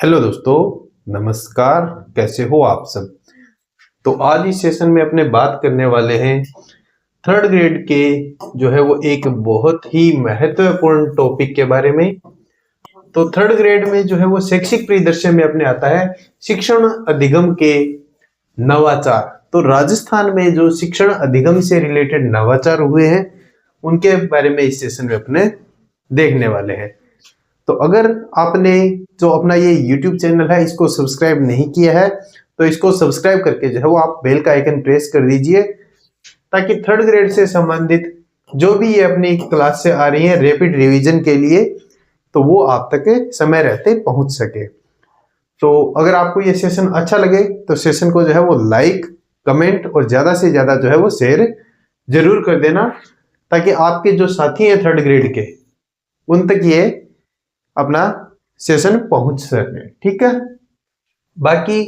Hello दोस्तों, नमस्कार। कैसे हो आप सब। तो आज इस सेशन में अपने बात करने वाले हैं थर्ड ग्रेड के जो है वो एक बहुत ही महत्वपूर्ण टॉपिक के बारे में। तो थर्ड ग्रेड में जो है वो शैक्षिक परिदृश्य में अपने आता है शिक्षण अधिगम के नवाचार। तो राजस्थान में जो शिक्षण अधिगम से रिलेटेड नवाचार हुए हैं उनके बारे में इस सेशन में अपने देखने वाले हैं। तो अगर आपने जो अपना ये YouTube चैनल है इसको सब्सक्राइब नहीं किया है तो इसको सब्सक्राइब करके जो है वो आप बेल का आइकन प्रेस कर दीजिए, ताकि थर्ड ग्रेड से संबंधित जो भी ये अपनी क्लास से आ रही है रैपिड रिवीजन के लिए तो वो आप तक समय रहते पहुंच सके। तो अगर आपको ये सेशन अच्छा लगे तो सेशन को जो है वो लाइक, कमेंट और ज्यादा से ज्यादा जो है वो शेयर जरूर कर देना, ताकि आपके जो साथी हैं थर्ड ग्रेड के उन तक ये अपना सेशन पहुंच सके। ठीक है, बाकी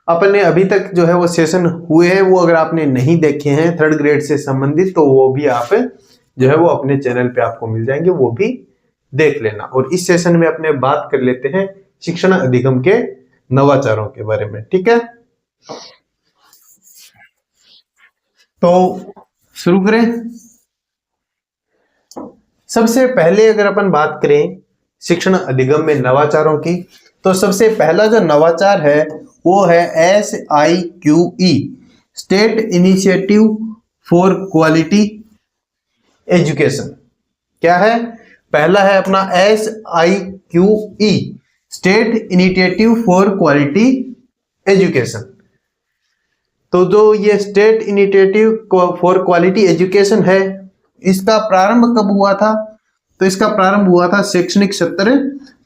अपने अभी तक जो है वो सेशन हुए हैं वो अगर आपने नहीं देखे हैं थर्ड ग्रेड से संबंधित तो वो भी आप जो है वो अपने चैनल पे आपको मिल जाएंगे, वो भी देख लेना। और इस सेशन में अपने बात कर लेते हैं शिक्षण अधिगम के नवाचारों के बारे में। ठीक है, तो शुरू करें। सबसे पहले अगर अपन बात करें शिक्षण अधिगम में नवाचारों की, तो सबसे पहला जो नवाचार है वो है SIQE, state initiative for quality education. क्या है? पहला है अपना SIQE, state initiative for quality education. तो जो ये state initiative for quality education है इसका प्रारंभ कब हुआ था? तो इसका प्रारंभ हुआ था शैक्षणिक सत्र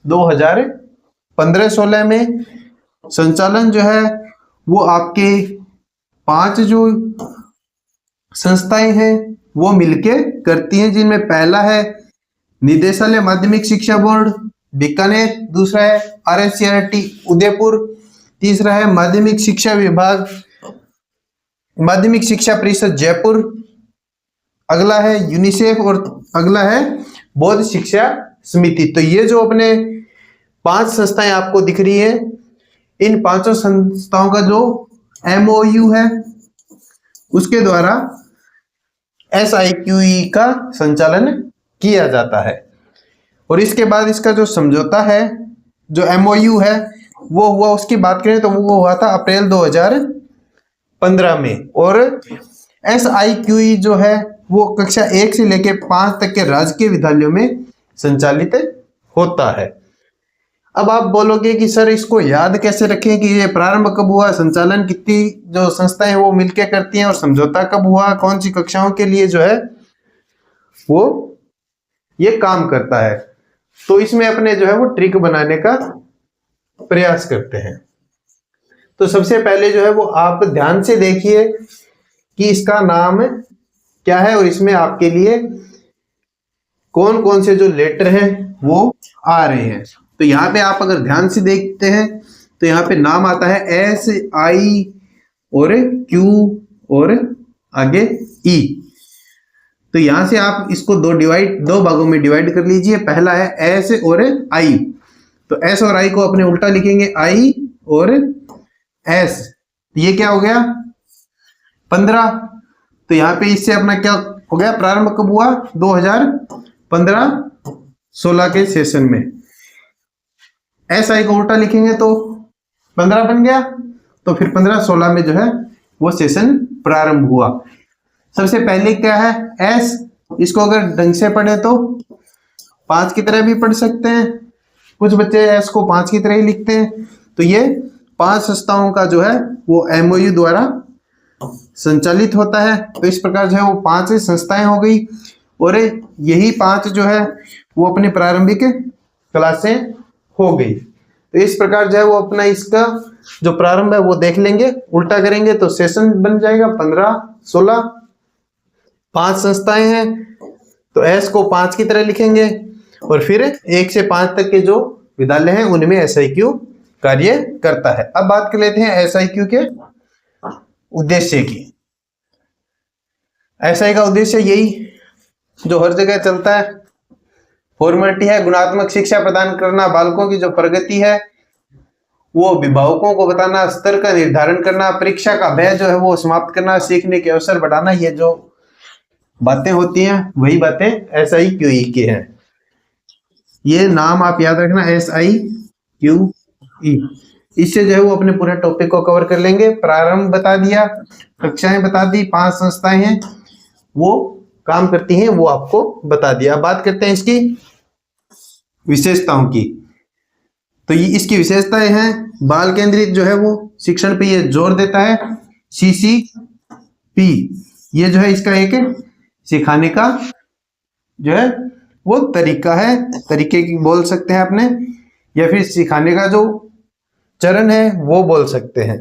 2015-16 में। संचालन जो है वो आपके 5 जो संस्थाएं हैं वो मिलके करती हैं, जिनमें पहला है निदेशालय माध्यमिक शिक्षा बोर्ड बीकानेर, दूसरा है RSCRT उदयपुर, तीसरा है माध्यमिक शिक्षा विभाग माध्यमिक शिक्षा परिषद जयपुर, अगला है यूनिसेफ और अगला है बौद्ध शिक्षा समिति। तो ये जो अपने 5 संस्थाएं आपको दिख रही है, इन 5 संस्थाओं का जो MOU है उसके द्वारा SIQE का संचालन किया जाता है। और इसके बाद इसका जो समझौता है, जो MOU है वो हुआ, उसकी बात करें तो वो हुआ था अप्रैल 2015 में। और SIQE जो है वो कक्षा 1 से लेकर 5 तक के राजकीय विद्यालयों में संचालित होता है। अब आप बोलोगे कि सर इसको याद कैसे रखें कि ये प्रारंभ कब हुआ, संचालन कितनी जो संस्थाएं वो मिलकर करती हैं और समझौता कब हुआ, कौन सी कक्षाओं के लिए जो है वो ये काम करता है। तो इसमें अपने जो है वो ट्रिक बनाने का प्रयास करते हैं। तो सबसे पहले जो है वो आप ध्यान से देखिए कि इसका नाम क्या है और इसमें आपके लिए कौन कौन से जो लेटर हैं वो आ रहे हैं। तो यहाँ पे आप अगर ध्यान से देखते हैं तो यहाँ पे नाम आता है SI और Q और आगे E। तो यहाँ से आप इसको दो भागों में डिवाइड कर लीजिए। पहला है S और I। तो S और I को अपने उल्टा लिखेंगे I और S। ये क्या हो गया? 15। तो यहाँ पे इससे अपना क्या हो गया? प्रारंभ कब हुआ? 2015-16 के सेशन में। SI को उल्टा लिखेंगे तो 15 बन गया। तो फिर 15-16 में जो है वो सेशन प्रारंभ हुआ। सबसे पहले क्या है? S। इसको अगर ढंग से पढ़े तो 5 की तरह भी पढ़ सकते हैं, कुछ बच्चे S को 5 की तरह ही लिखते हैं। तो ये 5 संस्थाओं का जो है वो MOU द्वारा संचालित होता है। तो इस प्रकार जो है वो 5 संस्थाएं हो गई और यही 5 जो है वो अपनी प्रारंभिक क्लासें हो गई। तो इस प्रकार जो है वो अपना इसका जो प्रारंभ है वो देख लेंगे, उल्टा करेंगे तो सेशन बन जाएगा 15-16। 5 संस्थाएं हैं तो S को 5 की तरह लिखेंगे और फिर 1 से 5 तक के जो विद्यालय हैं उनमें SIQ कार्य करता है। अब बात कर लेते हैं SIQ के उद्देश्य की। SI का उद्देश्य यही जो हर जगह चलता है, फॉर्मेलिटी है, गुणात्मक शिक्षा प्रदान करना, बालकों की जो प्रगति है वो अभिभावकों को बताना, स्तर का निर्धारण करना, परीक्षा का भय जो है वो समाप्त करना, सीखने के अवसर बढ़ाना, ये जो बातें होती हैं वही बातें SIQE की हैं। ये नाम आप याद रखना, SIQE। इससे जो है वो अपने पूरे टॉपिक को कवर कर लेंगे। प्रारंभ बता दिया, कक्षाएं बता दी, 5 संस्थाएं हैं वो काम करती हैं वो आपको बता दिया। अब बात करते हैं इसकी विशेषताओं की। तो ये इसकी विशेषताएं हैं, बाल केंद्रित जो है वो शिक्षण पे ये जोर देता है, CCP। ये जो है इसका एक सिखाने का जो है वो तरीका है, तरीके की बोल सकते हैं आपने, या फिर सिखाने का जो चरण है वो बोल सकते हैं।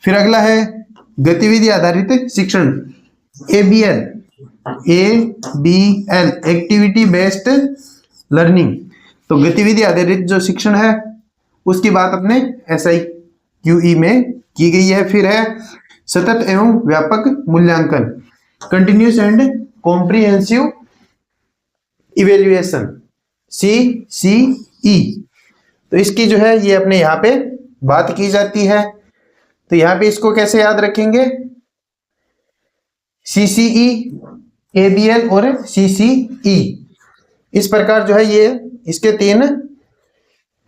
फिर अगला है गतिविधि आधारित शिक्षण, ABL, एक्टिविटी बेस्ड लर्निंग। तो गतिविधि आधारित जो शिक्षण है उसकी बात अपने SIQE में की गई है। फिर है सतत एवं व्यापक मूल्यांकन, continuous and comprehensive evaluation, CCE। तो इसकी जो है ये अपने यहाँ पे बात की जाती है। तो यहाँ पे इसको कैसे याद रखेंगे, CCE, ABL और CCE। इस प्रकार जो है ये इसके 3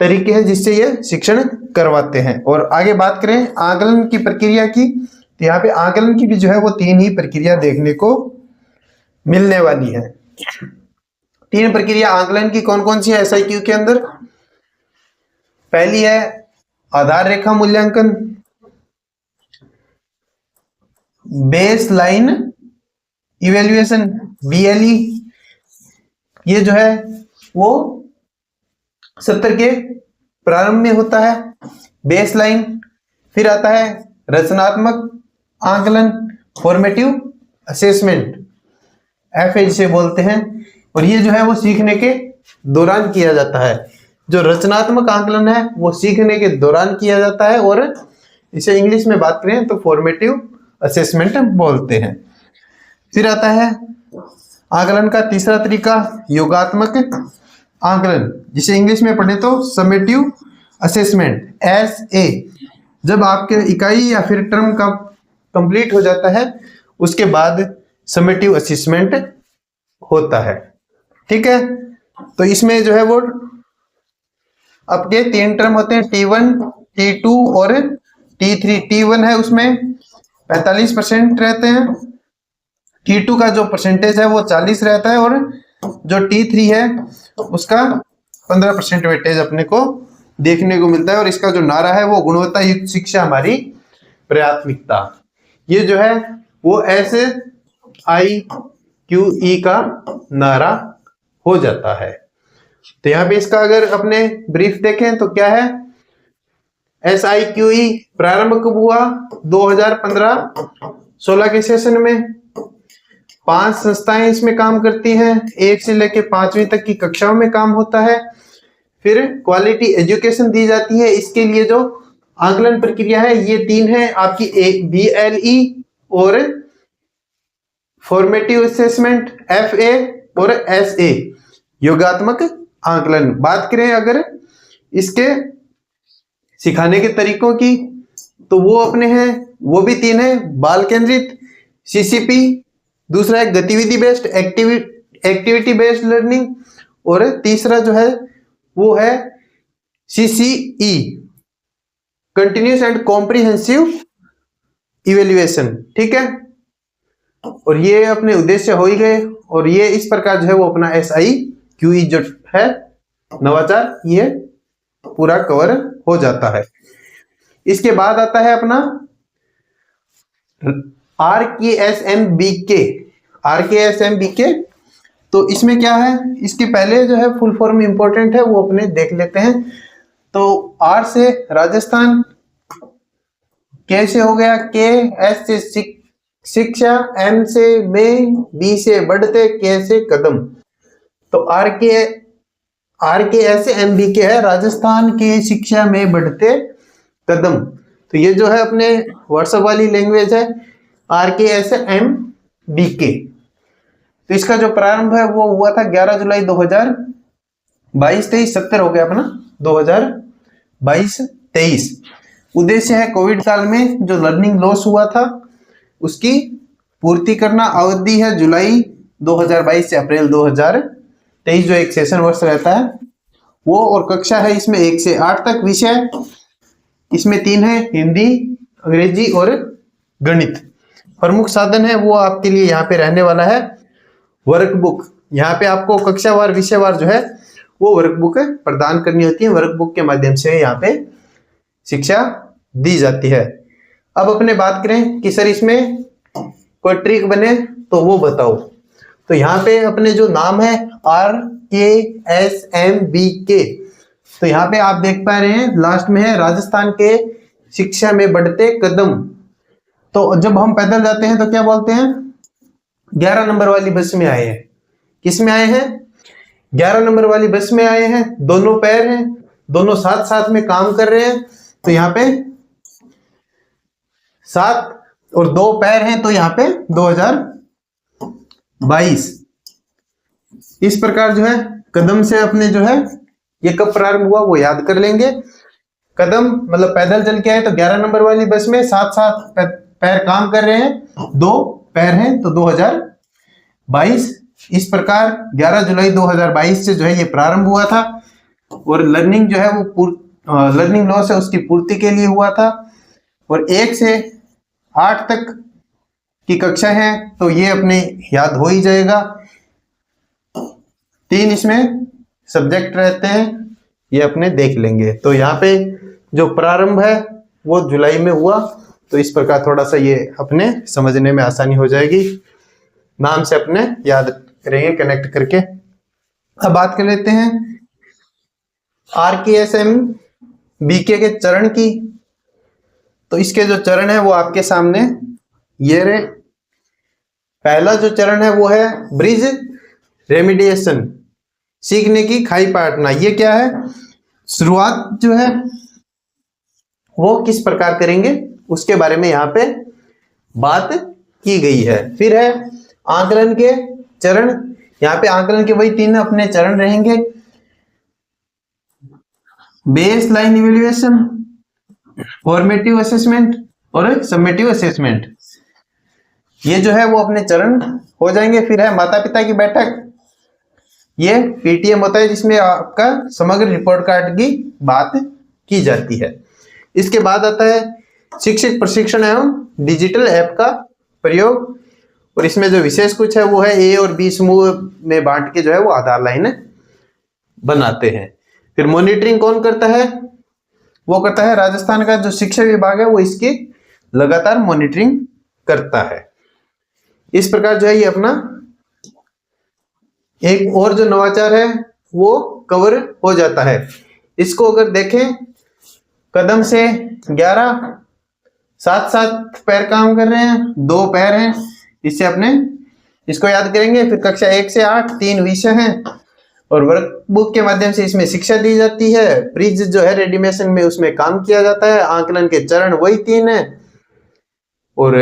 तरीके हैं जिससे ये शिक्षण करवाते हैं। और आगे बात करें आकलन की प्रक्रिया की, तो यहाँ पे आकलन की भी जो है वो 3 ही प्रक्रिया देखने को मिलने वाली है। 3 प्रक्रिया आकलन की कौन कौन सी है SIQ के अंदर? पहली है आधार रेखा मूल्यांकन, बेस लाइन इवेल्युएशन, BLE। ये जो है वो सत्र के प्रारंभ में होता है, बेस लाइन। फिर आता है रचनात्मक आकलन, फॉर्मेटिव असेसमेंट, FA जिसे बोलते हैं। और ये जो है वो सीखने के दौरान किया जाता है। जो रचनात्मक आकलन है वो सीखने के दौरान किया जाता है, और इसे इंग्लिश में बात करें तो फॉर्मेटिव असेसमेंट बोलते हैं। फिर आता है आकलन का तीसरा तरीका, योगात्मक आकलन, जिसे इंग्लिश में पढ़े तो समेटिव असेसमेंट, SA। जब आपके इकाई या फिर टर्म का कंप्लीट हो जाता है उसके बाद समेटिव असेसमेंट होता है। ठीक है, तो इसमें जो है वो आपके 3 टर्म होते हैं, T1, T2 और T3। T1 है उसमें 45% रहते हैं, T2 का जो परसेंटेज है वो 40 रहता है, और जो T3 है उसका 15% वेटेज अपने को देखने को मिलता है। और इसका जो नारा है वो गुणवत्ता युक्त शिक्षा हमारी प्राथमिकता। ये जो है वो SIQE का नारा हो जाता है। तो यहाँ पे इसका अगर अपने ब्रीफ देखें तो क्या है, SIQE प्रारंभ कब हुआ? 2015-16 के सेशन में। 5 संस्थाएं इसमें काम करती हैं, 1 से लेकर 5वीं तक की कक्षाओं में काम होता है। फिर क्वालिटी एजुकेशन दी जाती है। इसके लिए जो आकलन प्रक्रिया है ये 3 है आपकी, BLE और फॉर्मेटिव असेसमेंट, FA और SA, योगात्मक आकलन। बात करें अगर इसके सिखाने के तरीकों की तो वो अपने हैं, वो भी 3 है, बाल केंद्रित CCP, दूसरा है गतिविधि बेस्ड एक्टिविटी बेस्ड लर्निंग, और तीसरा जो है वो है CCE, continuous and comprehensive evaluation. ठीक है, और ये अपने उद्देश्य हो ही गए। और ये इस प्रकार जो है वो अपना SIQE जो है नवाचार ये पूरा कवर हो जाता है। इसके बाद आता है अपना RKSMBK। तो इसमें क्या है, इसके पहले जो है फुल फॉर्म इंपॉर्टेंट है वो अपने देख लेते हैं। तो R से राजस्थान, K से हो गया के, S से शिक्षा, M से में, B से बढ़ते, K से कदम। तो RKSMBK है राजस्थान के शिक्षा में बढ़ते कदम। तो ये जो है अपने व्हाट्सएप वाली लैंग्वेज है RKSMBK। तो इसका जो प्रारंभ है वो हुआ था 11 जुलाई 2022, 23 70 हो गया अपना 2022 2022-23। उद्देश्य है कोविड काल में जो लर्निंग लॉस हुआ था उसकी पूर्ति करना। अवधि है जुलाई 2022 से अप्रैल 2023, जो एक सेशन वर्ष रहता है वो। और कक्षा है इसमें 1 से 8 तक। विषय इसमें 3 है, हिंदी, अंग्रेजी और गणित। प्रमुख साधन है वो आपके लिए यहाँ पे रहने वाला है वर्कबुक। यहाँ पे आपको कक्षावार विषयवार जो है वो वर्कबुक प्रदान करनी होती है। वर्कबुक के माध्यम से यहाँ पे शिक्षा दी जाती है। अब अपने बात करें कि सर इसमें कोई ट्रिक बने तो वो बताओ। तो यहाँ पे अपने जो नाम है RKSMBK, तो यहाँ पे आप देख पा रहे हैं लास्ट में है राजस्थान के शिक्षा में बढ़ते कदम। तो जब हम पैदल जाते हैं तो क्या बोलते हैं, 11 नंबर वाली बस में आए हैं। किस में आए हैं, 11 नंबर वाली बस में आए हैं। दोनों पैर हैं, दोनों साथ साथ में काम कर रहे हैं। तो यहाँ पे 7 और 2 पैर हैं, तो यहाँ पे 2022। इस प्रकार जो है कदम से अपने जो है ये कब प्रारंभ हुआ वो याद कर लेंगे। कदम मतलब पैदल चल के आए तो 11 नंबर वाली बस में साथ साथ पैर काम कर रहे हैं, 2 पैर हैं, तो 2022। इस प्रकार 11 जुलाई 2022 से जो है ये प्रारंभ हुआ था। और लर्निंग जो है वो लर्निंग लॉस है उसकी पूर्ति के लिए हुआ था। और 1 से 8 तक की कक्षा है तो ये अपने याद हो ही जाएगा। 3 इसमें सब्जेक्ट रहते हैं, ये अपने देख लेंगे। तो यहाँ पे जो प्रारंभ है वो जुलाई में हुआ, तो इस प्रकार थोड़ा सा ये अपने समझने में आसानी हो जाएगी। नाम से अपने याद करेंगे कनेक्ट करके। अब बात कर लेते हैं RKSMBK के चरण की। तो इसके जो चरण है वो आपके सामने ये रहे। पहला जो चरण है वो है ब्रिज रेमिडिएशन, सीखने की खाई पाटना। ये क्या है, शुरुआत जो है वो किस प्रकार करेंगे उसके बारे में यहाँ पे बात की गई है। फिर है आकलन के चरण। यहाँ पे आकलन के वही 3 अपने चरण रहेंगे, base line evaluation, formative assessment और समेटिव असेसमेंट। ये जो है वो अपने चरण हो जाएंगे। फिर है माता पिता की बैठक, ये PTM होता है जिसमें आपका समग्र रिपोर्ट कार्ड की बात की जाती है। इसके बाद आता है शिक्षक प्रशिक्षण एवं डिजिटल ऐप का प्रयोग। और इसमें जो विशेष कुछ है वो है A और B समूह में बांट के जो है वो आधार लाइन बनाते हैं। फिर मॉनिटरिंग कौन करता है, वो करता है राजस्थान का जो शिक्षा विभाग है, वो इसकी लगातार मॉनिटरिंग करता है। इस प्रकार जो है ये अपना एक और जो नवाचार है वो कवर हो जाता है। इसको अगर देखें, कदम से 11 साथ पैर काम कर रहे हैं, 2 पैर हैं, इससे अपने इसको याद करेंगे। फिर कक्षा 1 से 8 3 विषय हैं और वर्कबुक के माध्यम से इसमें शिक्षा दी जाती है। ब्रिज जो है रेडिमेशन में उसमें काम किया जाता है। आकलन के चरण वही 3 है और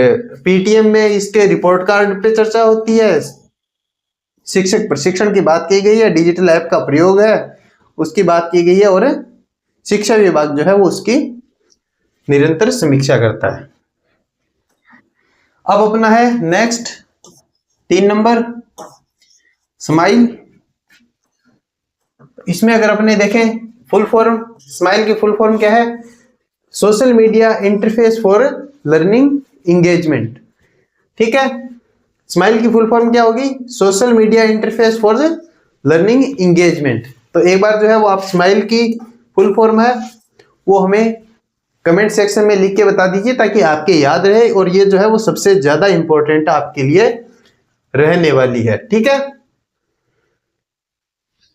PTM में इसके रिपोर्ट कार्ड पे चर्चा होती है। शिक्षक प्रशिक्षण की बात की गई है, डिजिटल ऐप का प्रयोग है उसकी बात की गई है और शिक्षा विभाग जो है वो उसकी निरंतर समीक्षा करता है। अब अपना है नेक्स्ट 3 नंबर स्माइल। इसमें अगर अपने देखें फुल फॉर्म, स्माइल की फुल फॉर्म क्या है, social media interface for learning engagement. ठीक है, स्माइल की फुल फॉर्म क्या होगी, social media interface for learning engagement. तो एक बार जो है वो आप स्माइल की फुल फॉर्म है वो हमें कमेंट सेक्शन में लिख के बता दीजिए ताकि आपके याद रहे। और ये जो है वो सबसे ज्यादा इंपॉर्टेंट आपके लिए रहने वाली है। ठीक है,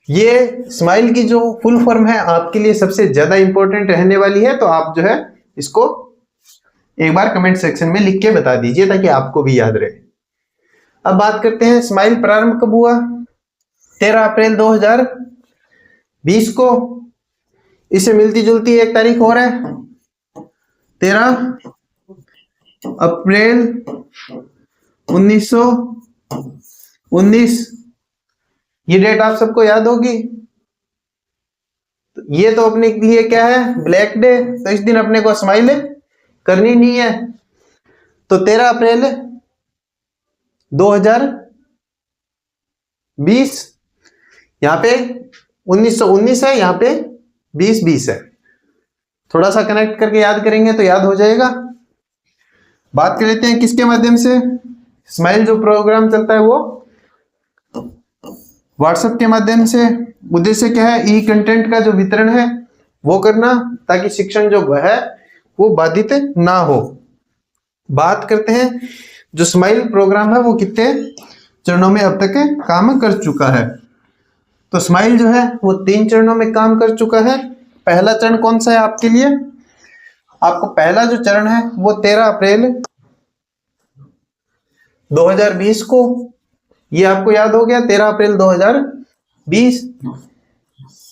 ये स्माइल की जो फुल फॉर्म है आपके लिए सबसे ज्यादा इंपॉर्टेंट रहने वाली है। तो आप जो है इसको एक बार कमेंट सेक्शन में लिख के बता दीजिए ताकि आपको भी याद रहे। अब बात करते हैं स्माइल प्रारंभ कब हुआ, 13 अप्रैल 2020 को। इससे मिलती जुलती एक तारीख और है 13 अप्रैल 1919। ये डेट आप सबको याद होगी। तो ये तो अपने लिए क्या है, ब्लैक डे, तो इस दिन अपने को स्माइल करनी नहीं है। तो 13 अप्रैल 2020, यहाँ पे 1919 है, यहाँ पे 2020 है। थोड़ा सा कनेक्ट करके याद करेंगे तो याद हो जाएगा। बात कर लेते हैं किसके माध्यम से। स्माइल जो प्रोग्राम चलता है वो व्हाट्सएप के माध्यम से। उद्देश्य क्या है, ई कंटेंट का जो वितरण है वो करना, ताकि शिक्षण जो है वो बाधित ना हो। बात करते हैं जो स्माइल प्रोग्राम है वो कितने चरणों में अब तक काम कर चुका है। तो स्माइल जो है वो 3 चरणों में काम कर चुका है। पहला चरण कौन सा है आपके लिए, आपको पहला जो चरण है वो 13 अप्रैल 2020 को, ये आपको याद हो गया 13 अप्रैल 2020।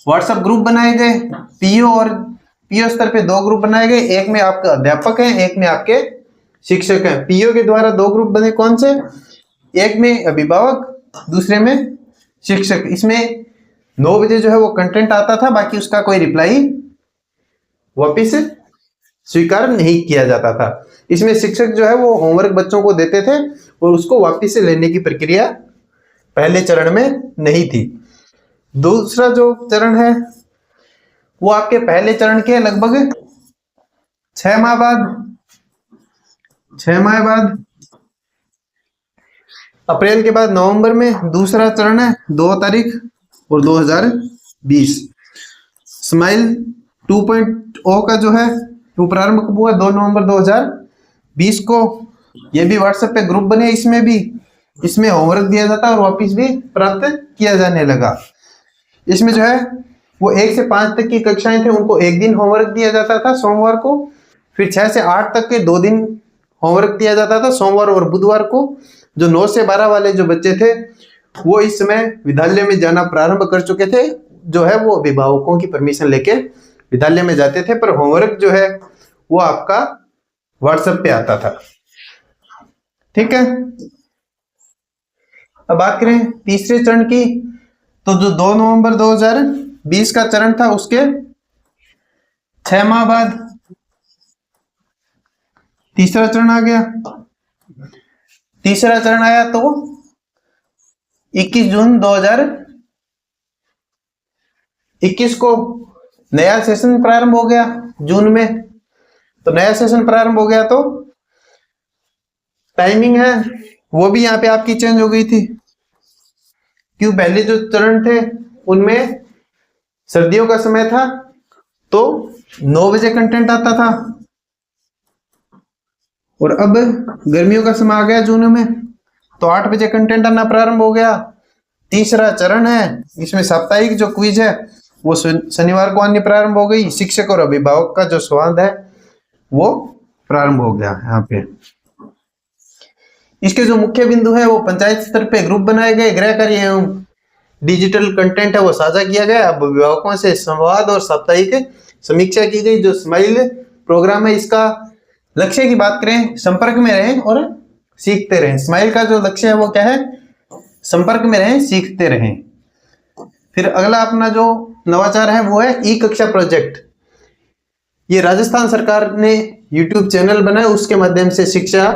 व्हाट्सएप ग्रुप बनाए गए, पीओ और पीओ स्तर पे 2 ग्रुप बनाए गए, एक में आपके अध्यापक हैं, एक में आपके शिक्षक हैं। पीओ के द्वारा 2 ग्रुप बने, कौन से, एक में अभिभावक, दूसरे में शिक्षक। इसमें 9 बजे जो है वो कंटेंट आता था, बाकी उसका कोई रिप्लाई वापिस स्वीकार नहीं किया जाता था। इसमें शिक्षक जो है वो होमवर्क बच्चों को देते थे और उसको वापिस से लेने की प्रक्रिया पहले चरण में नहीं थी। दूसरा जो चरण है वो आपके पहले चरण के लगभग 6 माह बाद अप्रैल के बाद नवंबर में दूसरा चरण है 2 तारीख और 2020। स्माइल 2.0 का जो है वो प्रारंभ कब हुआ, 2 नवंबर 2020 को। ये भी व्हाट्सएप पे ग्रुप बने, इसमें होमवर्क दिया जाता और वापस भी प्राप्त किया जाने लगा। इसमें जो है वो 1 से 5 तक की कक्षाएं थे, उनको एक दिन होमवर्क दिया जाता था सोमवार को। फिर 6 से 8 तक के 2 दिन होमवर्क दिया जाता था, सोमवार और बुधवार को। जो 9 से 12 वाले जो बच्चे थे वो इस समय विद्यालय में जाना प्रारंभ कर चुके थे, जो है वो अभिभावकों की परमिशन लेके विद्यालय में जाते थे, पर होमवर्क जो है वो आपका व्हाट्सएप पे आता था। ठीक है, अब बात करें तीसरे चरण की। तो जो 2 नवंबर 2020 का चरण था उसके 6 माह बाद तीसरा चरण आ गया। तीसरा चरण आया तो 21 जून 2021 को नया सेशन प्रारंभ हो गया जून में। तो नया सेशन प्रारंभ हो गया तो टाइमिंग है वो भी यहाँ पे आपकी चेंज हो गई थी, क्यों पहले जो चरण थे उनमें सर्दियों का समय था तो 9 बजे कंटेंट आता था, और अब गर्मियों का समय आ गया जून में तो 8 बजे कंटेंट आना प्रारंभ हो गया। तीसरा चरण है, इसमें साप्ताहिक जो क्विज है वो शनिवार को आनी प्रारंभ हो गई। शिक्षक और अभिभावक का जो संवाद है वो प्रारंभ हो गया यहाँ पे। इसके जो मुख्य बिंदु है वो पंचायत स्तर पे ग्रुप बनाए गए, गृह कार्य एवं डिजिटल कंटेंट है वो साझा किया गया। अब अभिभावकों से संवाद और साप्ताहिक समीक्षा की गई। जो स्माइल प्रोग्राम है इसका लक्ष्य की बात करें, संपर्क में रहें और सीखते रहें। स्माइल का जो लक्ष्य है वो क्या है, संपर्क में रहें, सीखते रहें। फिर अगला अपना जो नवाचार है वो है ई कक्षा प्रोजेक्ट। ये राजस्थान सरकार ने यूट्यूब चैनल बनाया, उसके माध्यम से शिक्षा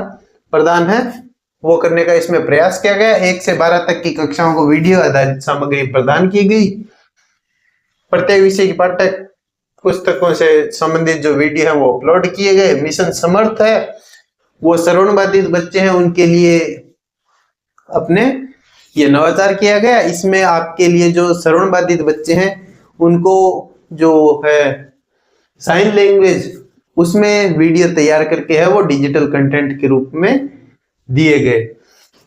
प्रदान है वो करने का इसमें प्रयास किया गया। 1 से 12 तक की कक्षाओं को वीडियो आधारित सामग्री प्रदान की गई। प्रत्येक विषय की पाठ्य पुस्तकों से संबंधित जो वीडियो है वो अपलोड किए गए। मिशन समर्थ है वो श्रवण बाधित बच्चे हैं उनके लिए अपने ये नवाचार किया गया। इसमें आपके लिए जो श्रवण बाधित बच्चे हैं उनको जो है साइन लैंग्वेज उसमें वीडियो तैयार करके है वो डिजिटल कंटेंट के रूप में दिए गए।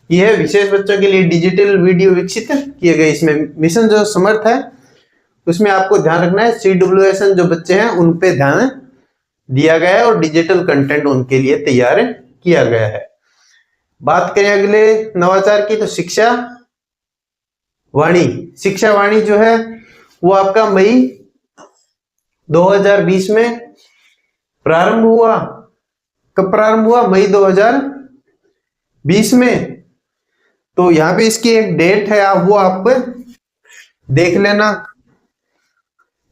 यह विशेष बच्चों के लिए डिजिटल वीडियो विकसित किए गए। इसमें मिशन जो समर्थ है उसमें आपको ध्यान रखना है CWSN जो बच्चे हैं उन पे ध्यान दिया गया है और डिजिटल कंटेंट उनके लिए तैयार किया गया है। बात करें अगले नवाचार की तो शिक्षा वाणी जो है वो आपका मई 2020 में प्रारंभ हुआ। कब प्रारंभ हुआ, मई 2020 में। तो यहाँ पे इसकी एक डेट है वो आप देख लेना।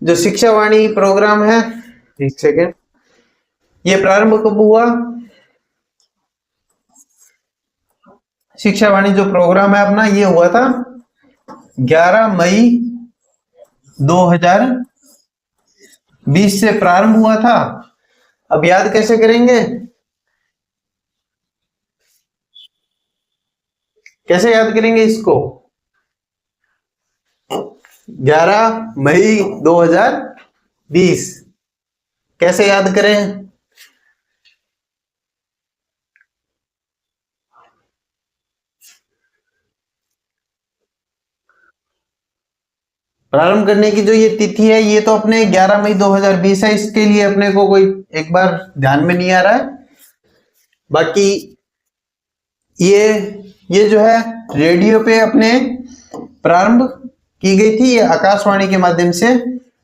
जो शिक्षावाणी प्रोग्राम है, एक सेकेंड, ये प्रारंभ कब हुआ? शिक्षावाणी जो प्रोग्राम है अपना, ये हुआ था 11 मई 2020 से प्रारंभ हुआ था। अब याद कैसे करेंगे? कैसे याद करेंगे इसको? 11 मई 2020 कैसे याद करें? प्रारंभ करने की जो ये तिथि है, ये तो अपने 11 मई 2020 है, इसके लिए अपने को कोई एक बार ध्यान में नहीं आ रहा है। बाकी ये जो है रेडियो पे अपने प्रारंभ की गई थी, ये आकाशवाणी के माध्यम से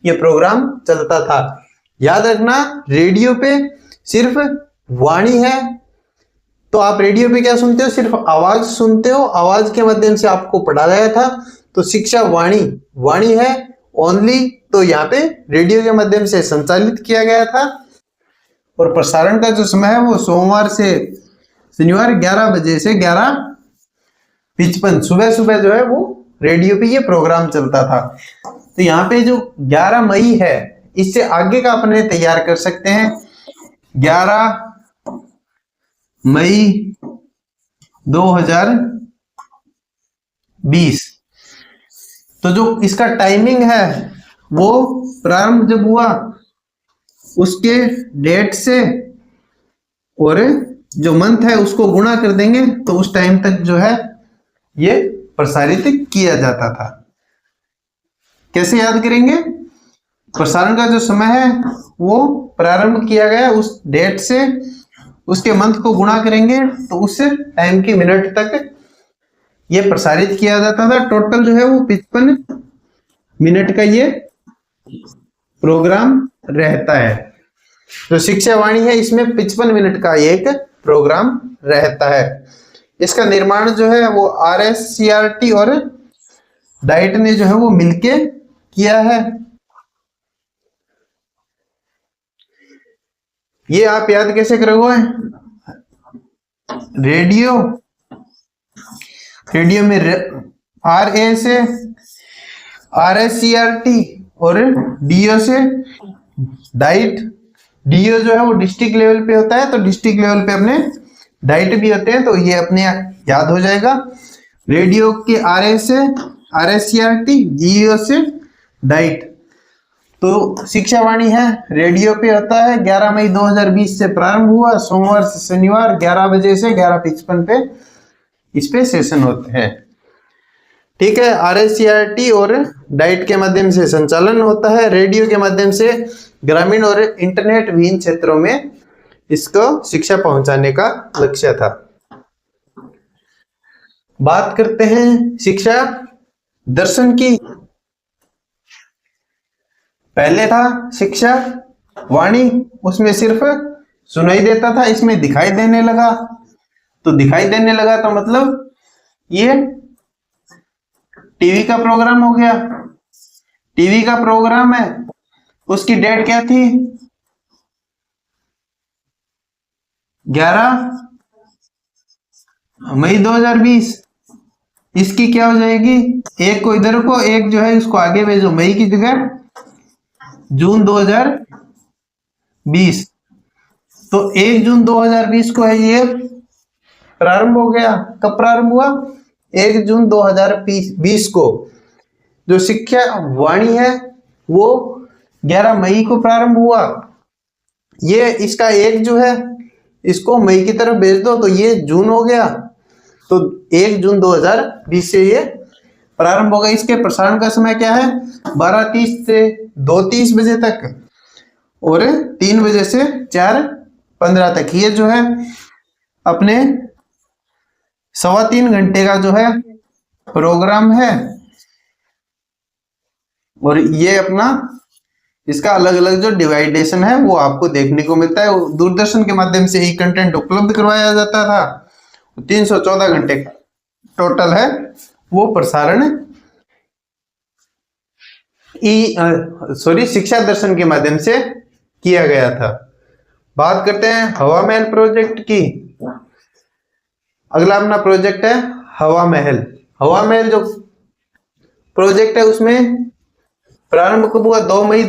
ये प्रोग्राम चलता था। याद रखना, रेडियो पे सिर्फ वाणी है, तो आप रेडियो पे क्या सुनते हो? सिर्फ आवाज सुनते हो, आवाज के माध्यम से आपको पढ़ा गया था। तो शिक्षा वाणी है ओनली, तो यहाँ पे रेडियो के माध्यम से संचालित किया गया था। और प्रसारण का जो समय है वो सोमवार से शनिवार 11 बजे से 11:55 सुबह जो है वो रेडियो पे ये प्रोग्राम चलता था। तो यहाँ पे जो 11 मई है, इससे आगे का अपने तैयार कर सकते हैं। 11 मई 2020, तो जो इसका टाइमिंग है वो प्रारंभ जब हुआ उसके डेट से और जो मंथ है उसको गुणा कर देंगे, तो उस टाइम तक जो है ये प्रसारित किया जाता था। कैसे याद करेंगे? प्रसारण का जो समय है वो प्रारंभ किया गया उस डेट से, उसके मंथ को गुणा करेंगे तो उस टाइम की मिनट तक ये प्रसारित किया जाता था। टोटल जो है वो 55 मिनट का ये प्रोग्राम रहता है। जो शिक्षावाणी है इसमें 55 मिनट का एक प्रोग्राम रहता है। इसका निर्माण जो है वो RSCRT और डाइट ने जो है वो मिलके किया है। ये आप याद कैसे करोगे? रेडियो में RA से RSCRT और DO से डाइट। DO जो है वो डिस्ट्रिक्ट लेवल पे होता है, तो डिस्ट्रिक्ट लेवल पे अपने डाइट भी होते हैं, तो ये अपने याद हो जाएगा। रेडियो के RA से RSCRT, DO से डाइट। तो शिक्षावाणी है रेडियो पे होता है, 11 मई 2020 से प्रारंभ हुआ, सोमवार से शनिवार 11 बजे से 11:55 पे इस पे सेशन होते हैं। ठीक है, RSCRT और डाइट के माध्यम से संचालन होता है। रेडियो के माध्यम से ग्रामीण और इंटरनेट विहीन क्षेत्रों में इसको शिक्षा पहुंचाने का लक्ष्य था। बात करते हैं शिक्षा दर्शन की। पहले था शिक्षा वाणी, उसमें सिर्फ सुनाई देता था, इसमें दिखाई देने लगा। तो दिखाई देने लगा तो मतलब ये टीवी का प्रोग्राम हो गया। टीवी का प्रोग्राम है, उसकी डेट क्या थी? 11 मई 2020। इसकी क्या हो जाएगी? एक को इधर को, एक जो है उसको आगे भेजो, मई की जगह जून 2020। तो 1 जून 2020 को है ये प्रारंभ हो गया। कब प्रारंभ हुआ? 1 जून 2020 को। जो शिक्षा वाणी है वो 11 मई को प्रारंभ हुआ। ये इसका एक जो है इसको मई की तरफ भेज दो तो ये जून हो गया। तो 1 जून 2020 से ये प्रारंभ होगा। इसके प्रसारण का समय क्या है? 12:30 से 2:30 बजे तक और 3 बजे से 4:15 तक। ये जो है अपने 3.25 घंटे का जो है प्रोग्राम है। और ये अपना इसका अलग अलग जो डिवाइडेशन है वो आपको देखने को मिलता है। दूरदर्शन के माध्यम से ही कंटेंट उपलब्ध करवाया जाता था। 314 घंटे टोटल है वो प्रसारण शिक्षा दर्शन के माध्यम से किया गया था। बात करते हैं हवा महल प्रोजेक्ट की। अगला अपना प्रोजेक्ट है हवा महल। हवा महल जो प्रोजेक्ट है उसमें प्रारंभ कब हुआ? 2 मई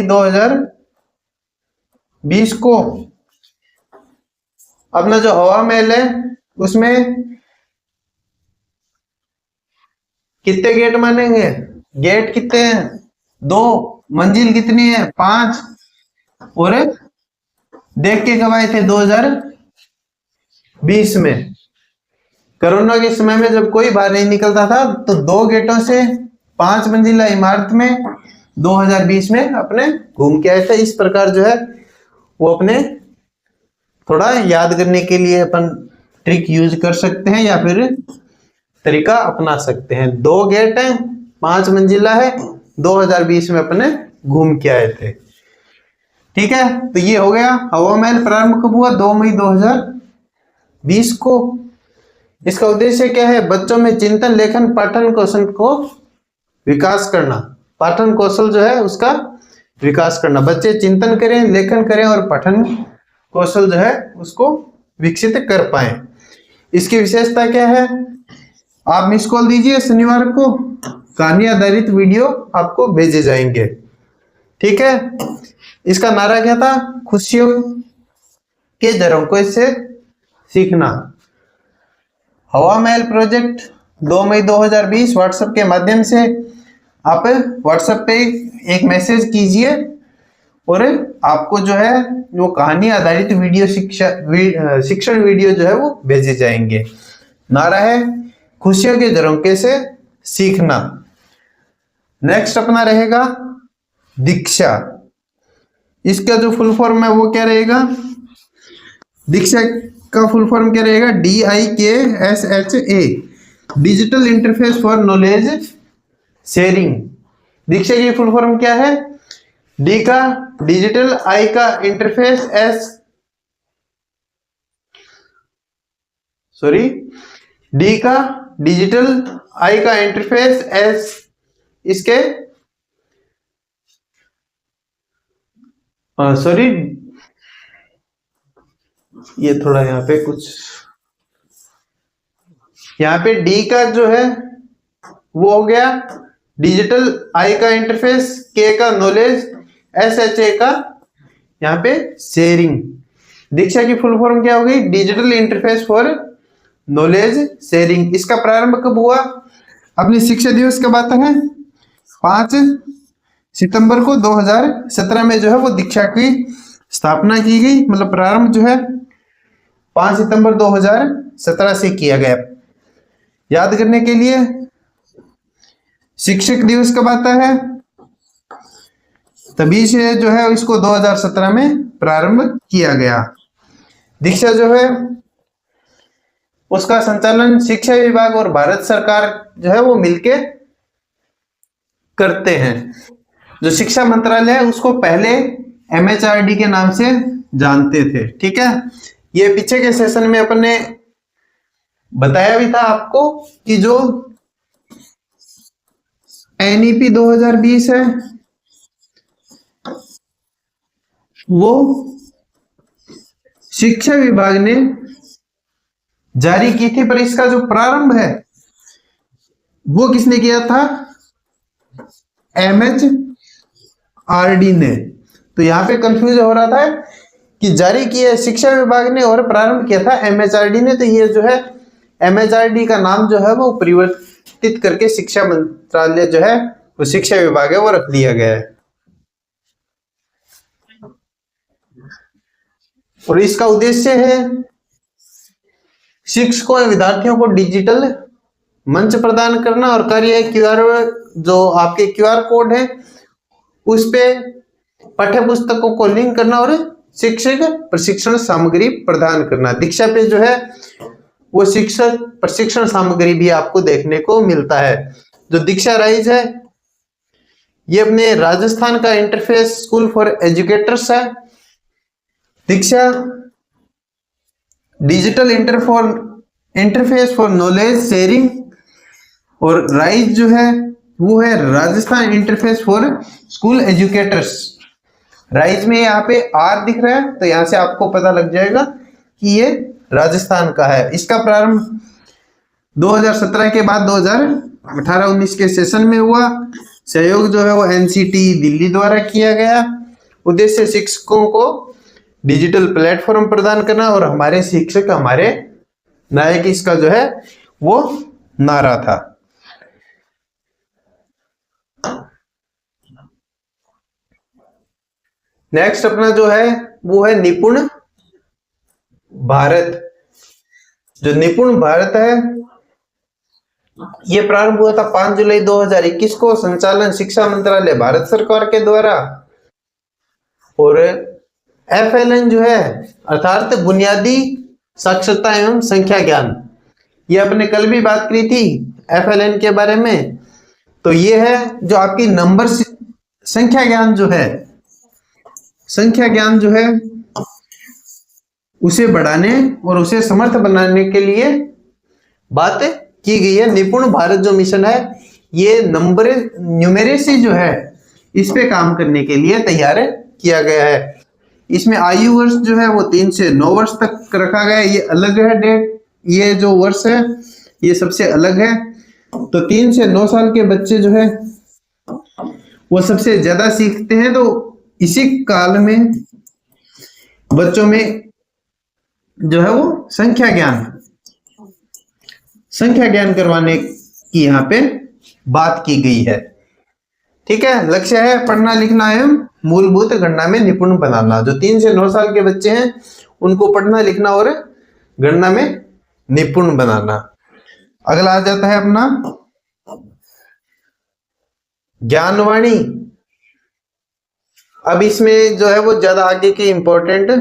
2020 को। अपना जो हवा महल है उसमें कितने गेट मानेंगे? गेट कितने हैं? 2। मंजिल कितनी है? 5। और देख के कब आए थे? 2020 में। कोरोना के समय में जब कोई बाहर नहीं निकलता था तो 2 गेटों से 5 मंजिला इमारत में 2020 में अपने घूम के आए थे। इस प्रकार जो है वो अपने थोड़ा याद करने के लिए अपन ट्रिक यूज कर सकते हैं या फिर तरीका अपना सकते हैं। 2 गेट हैं, 5 मंजिला है, 2020 में अपने घूम के आए थे। ठीक है, तो ये हो गया हवा महल प्रारंभ कब हुआ? 2 मई 2020 को। इसका उद्देश्य क्या है? बच्चों में चिंतन, लेखन, पाठन कौशल को विकास करना। पाठन कौशल जो है उसका विकास करना। बच्चे चिंतन करें, लेखन करें और पठन कौशल जो है उसको विकसित कर पाए। इसकी विशेषता क्या है? आप मिस कॉल दीजिए, शनिवार को कहानी आधारित वीडियो आपको भेजे जाएंगे। ठीक है, इसका नारा क्या था? खुशियों के झरोखे से सीखना। हवा महल प्रोजेक्ट 2 मई 2020 व्हाट्सएप के माध्यम से आप व्हाट्सएप पे एक मैसेज कीजिए और आपको जो है वो कहानी आधारित वीडियो शिक्षण वीडियो जो है वो भेजे जाएंगे। नारा है खुशियों के झरोखे से सीखना। नेक्स्ट अपना रहेगा दीक्षा। इसका जो फुल फॉर्म है वो क्या रहेगा? दीक्षा का फुल फॉर्म क्या रहेगा? DIKSHA, digital interface for knowledge sharing. Diksha की फुल फॉर्म क्या है? डी का डिजिटल, आई का इंटरफेस, डी का डिजिटल, आई का इंटरफेस, एस इसके ये थोड़ा यहाँ पे कुछ, यहाँ पे डी का जो है वो हो गया डिजिटल, आई का इंटरफेस, के का नॉलेज, SHA का यहाँ पे शेयरिंग। दीक्षा की फुल फॉर्म क्या होगी? Digital interface for knowledge sharing. इसका प्रारंभ कब हुआ? अपनी शिक्षा दिवस कब आता है? 5 सितंबर को 2017 में जो है वो दीक्षा की स्थापना की गई। मतलब प्रारंभ जो है 5 सितंबर 2017 से किया गया। याद करने के लिए, शिक्षक दिवस कब आता है? तभी से जो है इसको 2017 में प्रारंभ किया गया। दीक्षा जो है उसका संचालन शिक्षा विभाग और भारत सरकार जो है वो मिलके करते हैं। जो शिक्षा मंत्रालय है उसको पहले MHRD के नाम से जानते थे। ठीक है, ये पीछे के सेशन में अपन ने बताया भी था आपको कि जो NEP 2020 है वो शिक्षा विभाग ने जारी की थी, पर इसका जो प्रारंभ है वो किसने किया था? MHRD ने। तो यहां पे कंफ्यूज हो रहा था कि जारी किया शिक्षा विभाग ने और प्रारंभ किया था MHRD ने। तो ये जो है MHRD का नाम जो है वो परिवर्तित करके शिक्षा मंत्रालय जो है वो शिक्षा विभाग है वो रख दिया गया है। और इसका उद्देश्य है शिक्षकों और विद्यार्थियों को डिजिटल मंच प्रदान करना और कार्य है जो आपके QR कोड है उस पे पाठ्य पुस्तकों को लिंक करना और शिक्षक प्रशिक्षण सामग्री प्रदान करना। दीक्षा पे जो है वो शिक्षक प्रशिक्षण सामग्री भी आपको देखने को मिलता है। जो दीक्षा राइज है ये अपने राजस्थान का इंटरफेस स्कूल फॉर एजुकेटर्स है। Diksha digital interface for knowledge sharing और राइज जो है वो है Rajasthan interface for school educators. RISE में यहाँ पे आर दिख रहा है, तो यहाँ से आपको पता लग जाएगा कि ये राजस्थान का है। इसका प्रारंभ 2017 के बाद 2018-19 के सेशन में हुआ। सहयोग जो है वो एनसीटी दिल्ली द्वारा किया गया। उद्देश्य शिक्षकों को डिजिटल प्लेटफॉर्म प्रदान करना और हमारे शिक्षक हमारे नायक, इसका जो है वो नारा था। नेक्स्ट अपना जो है वो है निपुण भारत। जो निपुण भारत है ये प्रारंभ हुआ था 5 जुलाई 2021 को। संचालन शिक्षा मंत्रालय भारत सरकार के द्वारा। और FLN जो है अर्थात बुनियादी साक्षरता एवं संख्या ज्ञान, ये आपने कल भी बात की थी FLN के बारे में। तो ये है जो आपकी नंबर संख्या ज्ञान जो है, संख्या ज्ञान जो है उसे बढ़ाने और उसे समर्थ बनाने के लिए बात की गई है। निपुण भारत जो मिशन है ये नंबर न्यूमेरेसी जो है इस पे काम करने के लिए तैयार किया गया है। इसमें आयु वर्ष जो है वो 3 से 9 वर्ष तक रखा गया है। ये अलग है डेट, ये जो वर्ष है ये सबसे अलग है। तो 3 से 9 साल के बच्चे जो है वो सबसे ज्यादा सीखते हैं। तो इसी काल में बच्चों में जो है वो संख्या ज्ञान करवाने की यहाँ पे बात की गई है। ठीक है, लक्ष्य है पढ़ना लिखना एवं मूलभूत गणना में निपुण बनाना। जो 3 से 9 साल के बच्चे हैं उनको पढ़ना लिखना और गणना में निपुण बनाना। अगला आ जाता है अपना ज्ञानवाणी। अब इसमें जो है वो ज्यादा आगे की इंपॉर्टेंट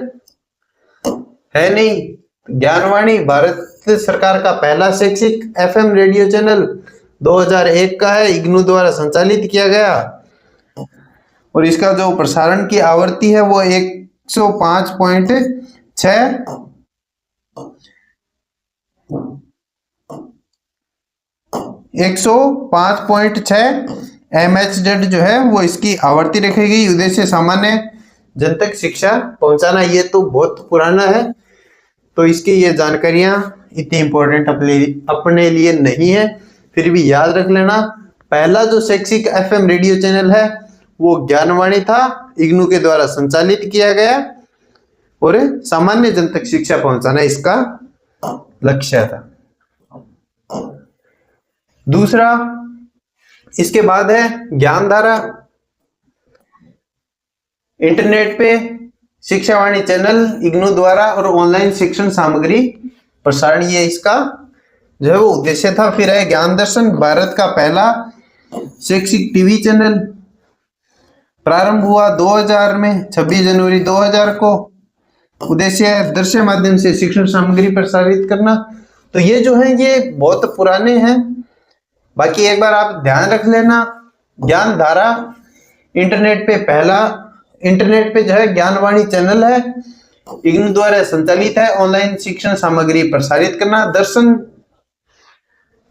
है नहीं। ज्ञानवाणी भारत सरकार का पहला शैक्षिक FM रेडियो चैनल 2001 का है। इग्नू द्वारा संचालित किया गया और इसका जो प्रसारण की आवृत्ति है वो 105.6 MHz जो है वो इसकी आवृत्ति रखी गई। उद्देश्य सामान्य जन तक शिक्षा पहुंचाना। ये तो बहुत पुराना है तो इसकी ये जानकारियां इतनी इंपॉर्टेंट अपने लिए नहीं है, फिर भी याद रख लेना। पहला जो शैक्षिक FM रेडियो चैनल है वो ज्ञानवाणी था, इग्नू के द्वारा संचालित किया गया और सामान्य जन तक शिक्षा पहुंचाना इसका लक्ष्य था। दूसरा इसके बाद है ज्ञानधारा। इंटरनेट पे शिक्षावाणी चैनल इग्नू द्वारा और ऑनलाइन शिक्षण सामग्री प्रसारण, ये इसका जो है वो उद्देश्य था। फिर है ज्ञान दर्शन, भारत का पहला शैक्षिक टीवी चैनल, प्रारंभ हुआ 2000 में 26 जनवरी 2000 को। उद्देश्य है दृश्य माध्यम से शिक्षण सामग्री प्रसारित करना। तो ये जो है ये बहुत पुराने हैं, बाकी एक बार आप ध्यान रख लेना। ज्ञानधारा इंटरनेट पे जो है ज्ञानवाणी चैनल है, इग्नू द्वारा संचालित है, ऑनलाइन शिक्षण सामग्री प्रसारित करना। दर्शन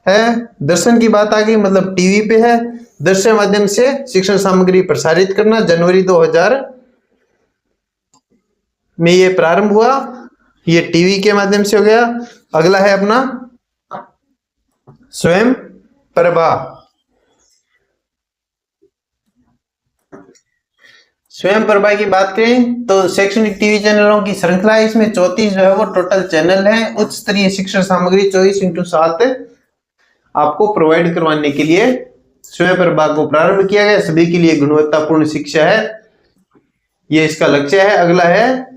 है, दर्शन की बात आ गई, मतलब टीवी पे है, दृश्य माध्यम से शिक्षण सामग्री प्रसारित करना। जनवरी 2000 में ये प्रारंभ हुआ, ये टीवी के माध्यम से हो गया। अगला है अपना स्वयं प्रभा। स्वयं प्रभा की बात करें तो शैक्षणिक टीवी चैनलों की श्रृंखला है। इसमें 34 जो है वो टोटल चैनल है। उच्च स्तरीय शिक्षण सामग्री 24/7 आपको प्रोवाइड करवाने के लिए स्वयं प्रभा को प्रारंभ किया गया। सभी के लिए गुणवत्तापूर्ण शिक्षा है, ये इसका लक्ष्य है। अगला है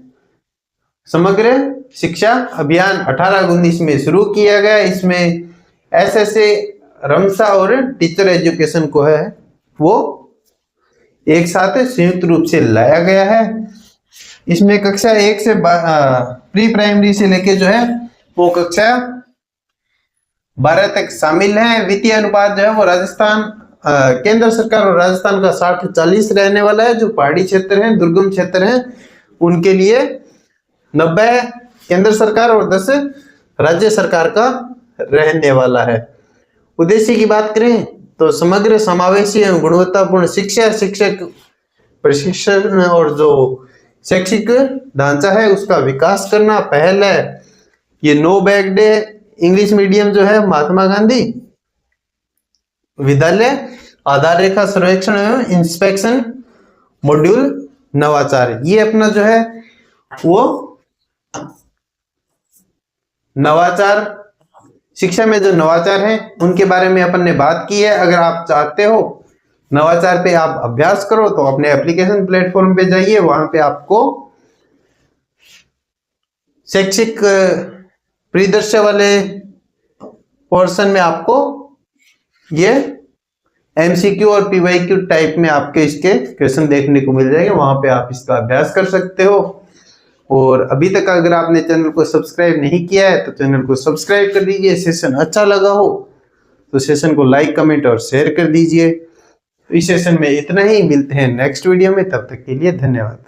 समग्र शिक्षा अभियान 18-19 में शुरू किया गया। इसमें SSA, रमसा और टीचर एजुकेशन को है वो एक साथ संयुक्त रूप से लाया गया है। इसमें कक्षा 1 से प्री प्राइमरी से लेके जो है वो कक्षा 12 तक शामिल है। वित्तीय अनुपात जो है वो राजस्थान केंद्र सरकार और राजस्थान का 60-40 रहने वाला है। जो पहाड़ी क्षेत्र हैं, दुर्गम क्षेत्र हैं, उनके लिए 90 केंद्र सरकार और 10 राज्य सरकार का रहने वाला है। उद्देश्य की बात करें तो समग्र समावेशी एवं गुणवत्तापूर्ण शिक्षा, शिक्षक प्रशिक्षण और जो शैक्षिक ढांचा है उसका विकास करना। पहल है ये no bag day English medium जो है महात्मा गांधी विद्यालय, आधार रेखा सर्वेक्षण एवं इंस्पेक्शन मॉड्यूल नवाचार, ये अपना जो है वो नवाचार, शिक्षा में जो नवाचार है उनके बारे में अपन ने बात की है। अगर आप चाहते हो नवाचार पे आप अभ्यास करो तो अपने एप्लीकेशन प्लेटफॉर्म पे जाइए, वहां पे आपको शैक्षिक परिदृश्य वाले पोर्शन में आपको ये एमसीक्यू और पीवाईक्यू टाइप में आपके इसके क्वेश्चन देखने को मिल जाएंगे, वहां पे आप इसका अभ्यास कर सकते हो। और अभी तक अगर आपने चैनल को सब्सक्राइब नहीं किया है तो चैनल को सब्सक्राइब कर दीजिए। सेशन अच्छा लगा हो तो सेशन को लाइक, कमेंट और शेयर कर दीजिए। इस सेशन में इतना ही, मिलते हैं नेक्स्ट वीडियो में, तब तक के लिए धन्यवाद।